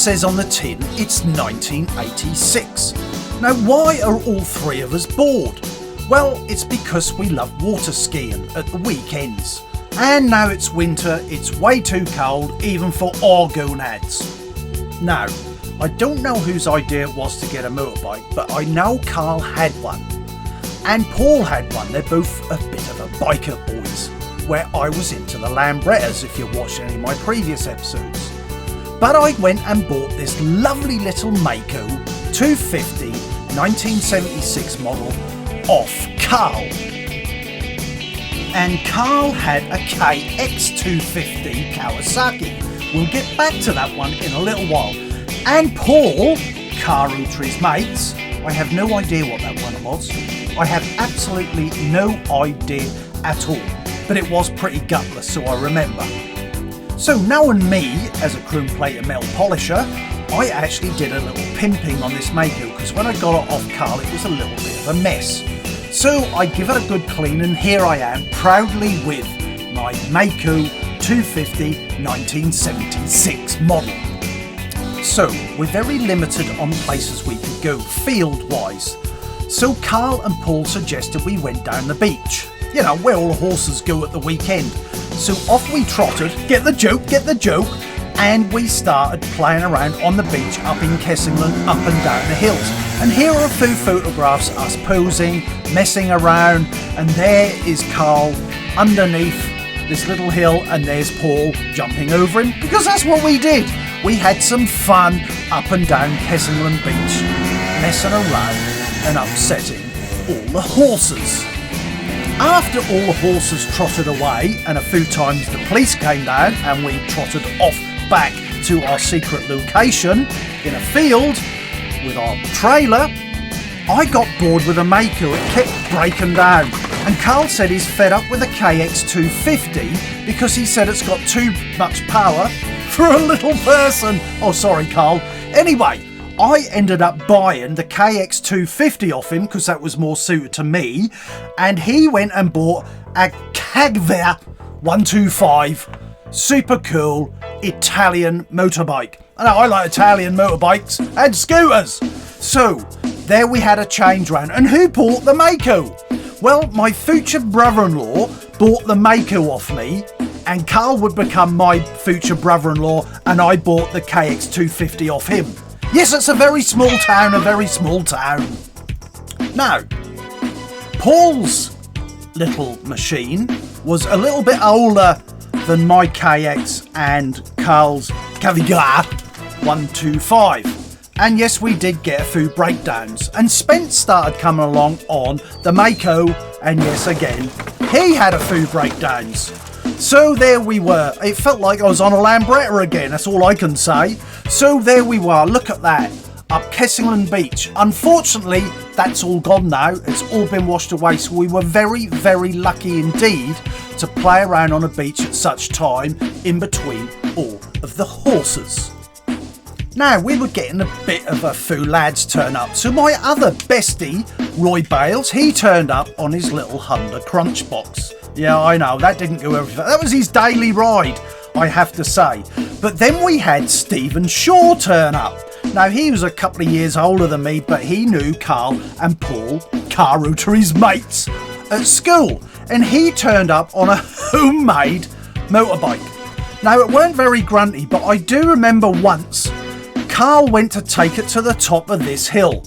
says on the tin it's 1986. Now why are all three of us bored? Well, it's because we love water skiing at the weekends. And now it's winter, it's way too cold even for our gonads. Now, I don't know whose idea it was to get a motorbike, but I know Carl had one. And Paul had one. They're both a bit of a biker boys, where I was into the Lambrettas if you watched any of my previous episodes. But I went and bought this lovely little Mako 250 1976 model off Carl. And Carl had a KX250 Kawasaki. We'll get back to that one in a little while. And Paul, Karutri's mates, I have no idea what that one was. I have absolutely no idea at all. But it was pretty gutless, so I remember. So knowing me as a chrome plate and metal polisher, I actually did a little pimping on this Mako because when I got it off Carl it was a little bit of a mess. So I give it a good clean and here I am proudly with my Mako 250 1976 model. So we're very limited on places we could go field wise. So Carl and Paul suggested we went down the beach. You know, where all the horses go at the weekend. So off we trotted, get the joke, and we started playing around on the beach up in Kessingland, up and down the hills. And here are a few photographs, us posing, messing around, and there is Carl underneath this little hill, and there's Paul jumping over him, because that's what we did. We had some fun up and down Kessingland Beach, messing around and upsetting all the horses. After all the horses trotted away and a few times the police came down and we trotted off back to our secret location in a field with our trailer, I got bored with a Mako. It kept breaking down and Carl said he's fed up with the KX250 because he said it's got too much power for a little person. Oh, sorry, Carl. Anyway, I ended up buying the KX250 off him because that was more suited to me, and he went and bought a Kagver 125 super cool Italian motorbike. I know I like Italian motorbikes and scooters. So there we had a change round. And who bought the Mako? Well, my future brother-in-law bought the Mako off me, and Carl would become my future brother-in-law, and I bought the KX250 off him. Yes, it's a very small town, Now, Paul's little machine was a little bit older than my KX and Carl's Kavigar 125. And yes, we did get a few breakdowns. And Spence started coming along on the Mako, and yes, again, he had a few breakdowns. So there we were. It felt like I was on a Lambretta again, that's all I can say. So there we were, look at that, up Kessingland Beach. Unfortunately, that's all gone now. It's all been washed away. So we were very, very lucky indeed to play around on a beach at such time in between all of the horses. Now, we were getting a bit of a few lads turn up. So my other bestie, Roy Bales, he turned up on his little Honda Crunch box. Yeah, I know, that didn't go everything. That was his daily ride, I have to say. But then we had Stephen Shaw turn up. Now, he was a couple of years older than me, but he knew Carl and Paul, Karutri's mates, at school. And he turned up on a homemade motorbike. Now, it weren't very grunty, but I do remember once Carl went to take it to the top of this hill.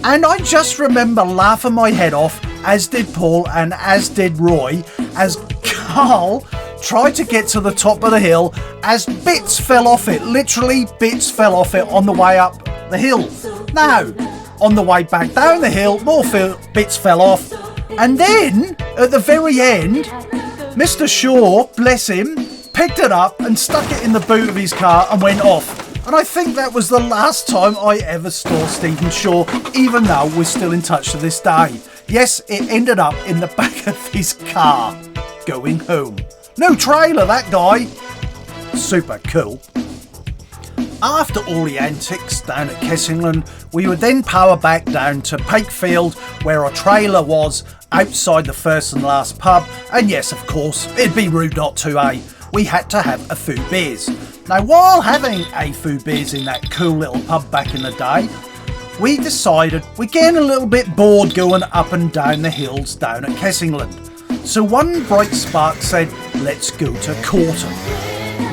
And I just remember laughing my head off, as did Paul and as did Roy, as Carl tried to get to the top of the hill as bits fell off it. Literally bits fell off it on the way up the hill. Now, on the way back down the hill, more bits fell off. And then, at the very end, Mr. Shaw, bless him, picked it up and stuck it in the boot of his car and went off. And I think that was the last time I ever saw Stephen Shaw, even though we're still in touch to this day. Yes, it ended up in the back of his car, going home. No trailer, that guy. Super cool. After all the antics down at Kessingland, we would then power back down to Pakefield, where our trailer was, outside the first and last pub. And yes, of course, it'd be rude not to, eh? We had to have a few beers. Now, while having a few beers in that cool little pub back in the day, we decided we're getting a little bit bored going up and down the hills down at Kessingland. So one bright spark said, let's go to Corton.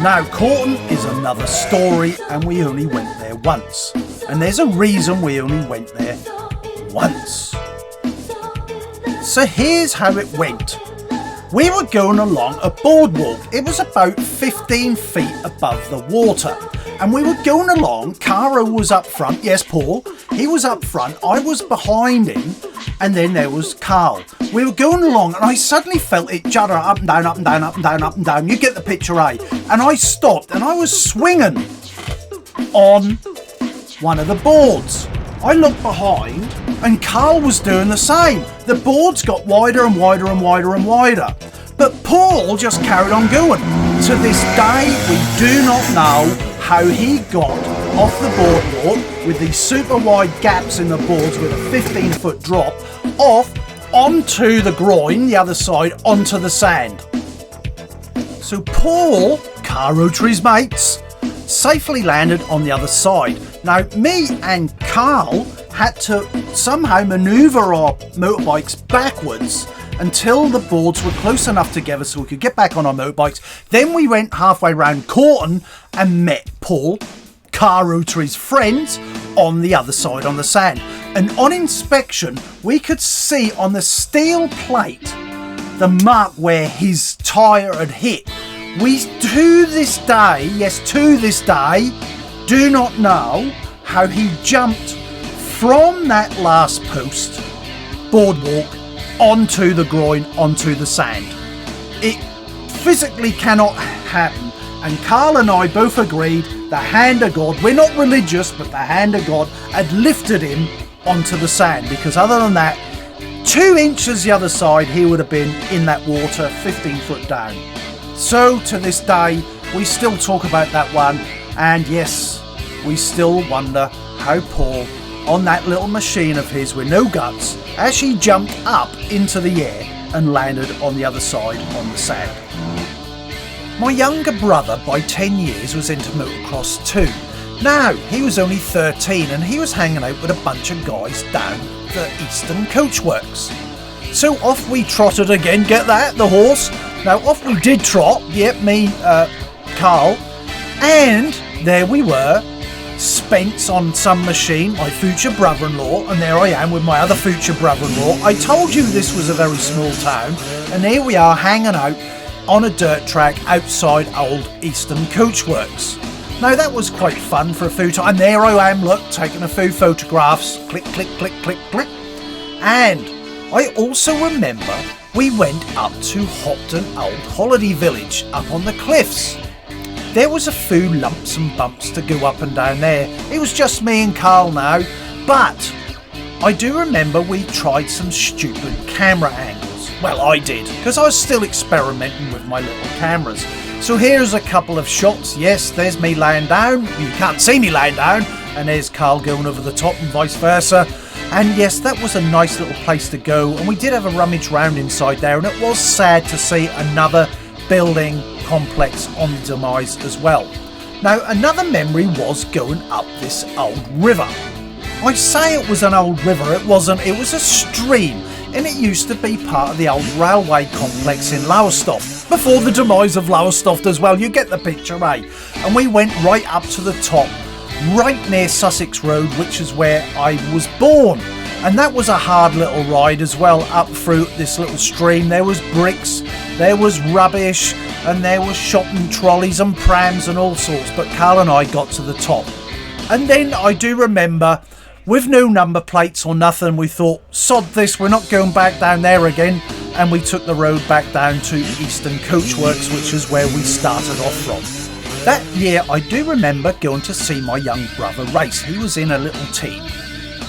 Now, Corton is another story, and we only went there once. And there's a reason we only went there once. So here's how it went. We were going along a boardwalk. It was about 15 feet above the water. And we were going along. Caro was up front. Yes, Paul. He was up front. I was behind him. And then there was Carl. We were going along and I suddenly felt it judder up and down, up and down, up and down, up and down. You get the picture, eh? And I stopped and I was swinging on one of the boards. I looked behind and Carl was doing the same. The boards got wider and wider and wider and wider. But Paul just carried on going. To this day, we do not know how he got off the boardwalk with these super wide gaps in the boards with a 15-foot drop off onto the groin, the other side, onto the sand. So Paul, car Rotary's mates, safely landed on the other side. Now, me and Carl had to somehow manoeuvre our motorbikes backwards until the boards were close enough together so we could get back on our motorbikes. Then we went halfway round Corton and met Paul, car Rotary's friends, on the other side on the sand. And on inspection, we could see on the steel plate the mark where his tyre had hit. We, to this day, do not know how he jumped from that last post, boardwalk, onto the groin, onto the sand. It physically cannot happen. And Carl and I both agreed the hand of God, we're not religious, but the hand of God had lifted him onto the sand, because other than that, 2 inches the other side, he would have been in that water 15 foot down. So to this day, we still talk about that one, and yes, we still wonder how Paul, on that little machine of his with no guts, actually jumped up into the air and landed on the other side on the sand. My younger brother by 10 years was into motocross too. Now, he was only 13 and he was hanging out with a bunch of guys down the Eastern Coachworks. So off we trotted again, get that, the horse. Now off we did trot, yep, me, Carl, and there we were, Spence on some machine, my future brother-in-law, and there I am with my other future brother-in-law. I told you this was a very small town, and here we are hanging out on a dirt track outside old Eastern Coachworks. Now that was quite fun for a few times, and there I am, look, taking a few photographs, click, click, click, click, click. And I also remember we went up to Hopton Old Holiday Village, up on the cliffs. There was a few lumps and bumps to go up and down there. It was just me and Carl now, but I do remember we tried some stupid camera angles. Well, I did, because I was still experimenting with my little cameras. So here's a couple of shots. Yes, there's me laying down. You can't see me laying down. And there's Carl going over the top and vice versa. And yes, that was a nice little place to go. And we did have a rummage round inside there. And it was sad to see another building complex on the demise as well. Now, another memory was going up this old river. I say it was an old river. It wasn't. It was a stream. And it used to be part of the old railway complex in Lowestoft, before the demise of Lowestoft as well. You get the picture, eh? And we went right up to the top, right near Sussex Road, which is where I was born. And that was a hard little ride as well, up through this little stream. There was bricks, there was rubbish, and there was shopping trolleys and prams and all sorts. But Carl and I got to the top. And then I do remember, with no number plates or nothing, we thought, sod this, we're not going back down there again. And we took the road back down to Eastern Coachworks, which is where we started off from. That year, I do remember going to see my young brother race. He was in a little team.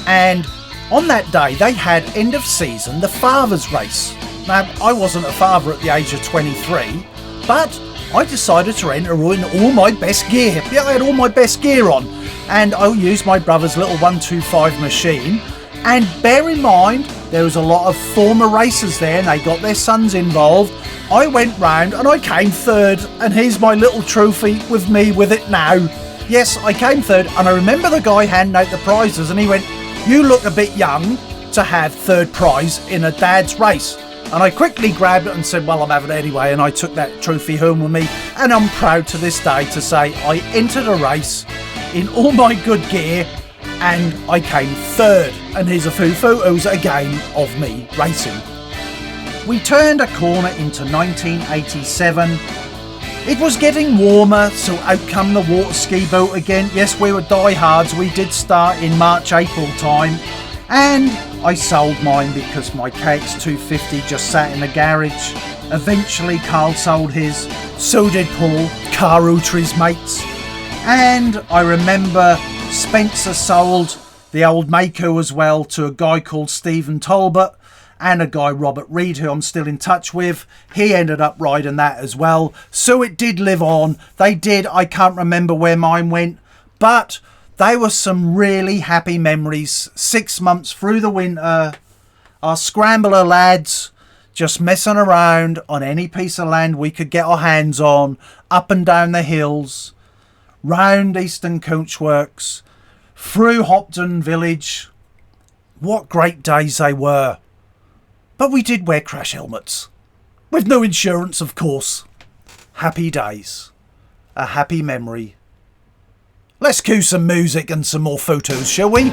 And on that day, they had end of season, the father's race. Now, I wasn't a father at the age of 23, but I decided to enter in all my best gear. Yeah, I had all my best gear on. And I used my brother's little 125 machine And bear in mind, there was a lot of former racers there and they got their sons involved. I went round and I came third, and here's my little trophy with me with it now. Yes, I came third, and I remember the guy handing out the prizes and he went, "You look a bit young to have third prize in a dad's race." And I quickly grabbed it and said, "Well, I'm having it anyway," and I took that trophy home with me, and I'm proud to this day to say I entered a race in all my good gear and I came third. And here's a few photos again of me racing. We turned a corner into 1987. It was getting warmer, so out come the water ski boat again. Yes, we were diehards. We did start in March, April time. And I sold mine because my KX250 just sat in the garage. Eventually Carl sold his. So did Paul, Car Routary's mates. And I remember Spencer sold the old Mako as well to a guy called Stephen Talbot and a guy Robert Reed, who I'm still in touch with. He ended up riding that as well. So it did live on. They did. I can't remember where mine went, but they were some really happy memories. 6 months through the winter, our scrambler lads just messing around on any piece of land we could get our hands on, up and down the hills, round Eastern Coachworks, through Hopton Village. What great days they were. But we did wear crash helmets. With no insurance, of course. Happy days. A happy memory. Let's cue some music and some more photos, shall we?